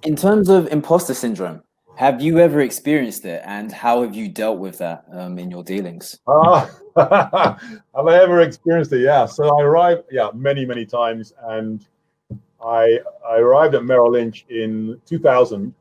In terms of imposter syndrome, have you ever experienced it, and how have you dealt with that in your dealings? Have I ever experienced it? Yeah. So I arrived, yeah, many, many times. And I arrived at Merrill Lynch in 2000.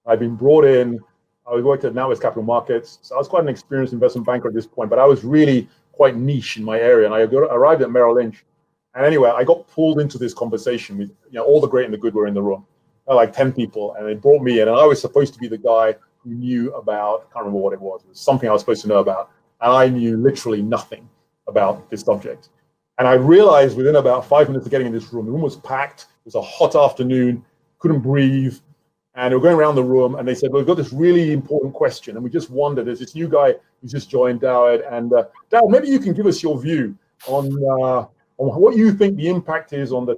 I've been brought in. I worked at NatWest Capital Markets. So I was quite an experienced investment banker at this point, but I was really quite niche in my area. And arrived at Merrill Lynch. And anyway, I got pulled into this conversation with, all the great and the good were in the room. There were like 10 people, and they brought me in. And I was supposed to be the guy who knew about, I can't remember what it was. It was something I was supposed to know about. And I knew literally nothing about this subject. And I realized within about 5 minutes of getting in this room, the room was packed. It was a hot afternoon, couldn't breathe. And they were going around the room, and they said, well, we've got this really important question. And we just wondered, there's this new guy who's just joined, Dawid. And Dawid, maybe you can give us your view on what you think the impact is on the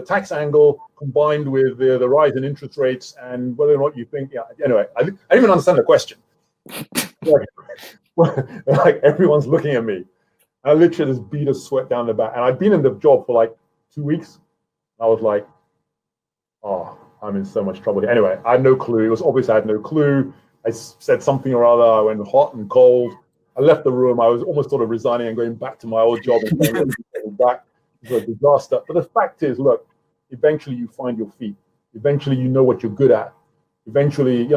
tax angle combined with the rise in interest rates, and whether or not you think, anyway, I didn't even understand the question. Like everyone's looking at me. I literally just beat a sweat down the back. And I'd been in the job for like 2 weeks. I was like, oh, I'm in so much trouble here. Anyway, I had no clue. It was obvious I had no clue. I said something or other. I went hot and cold. I left the room. I was almost sort of resigning and going back to my old job and going back. It was a disaster. But the fact is, look, eventually you find your feet. Eventually you know what you're good at. Eventually, they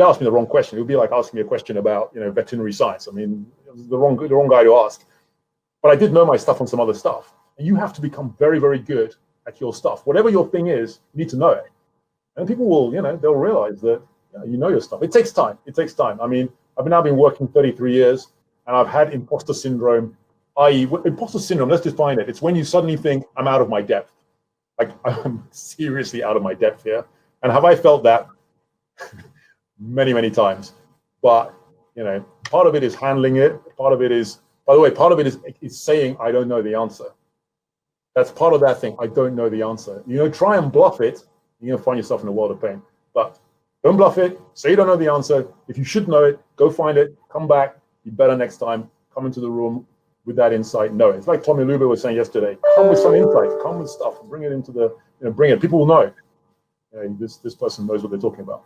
asked me the wrong question. It would be like asking me a question about, veterinary science. I mean, it was the wrong guy to ask. But I did know my stuff on some other stuff. And you have to become very, very good at your stuff. Whatever your thing is, you need to know it. And people will, they'll realize that you know your stuff. It takes time. It takes time. I mean, I've now been working 33 years, and I've had imposter syndrome, i.e., imposter syndrome, let's define it. It's when you suddenly think, I'm out of my depth. Like, I'm seriously out of my depth here. And have I felt that? Many, many times. But, part of it is handling it. Part of it is, by the way, part of it is saying, I don't know the answer. That's part of that thing. I don't know the answer. Try and bluff it. You're going to find yourself in a world of pain. But don't bluff it. Say you don't know the answer. If you should know it, go find it. Come back. Be better next time. Come into the room with that insight. Know it. It's like Tommy Luba was saying yesterday. Come with some insight. Come with stuff. Bring it into bring it. People will know. This person knows what they're talking about.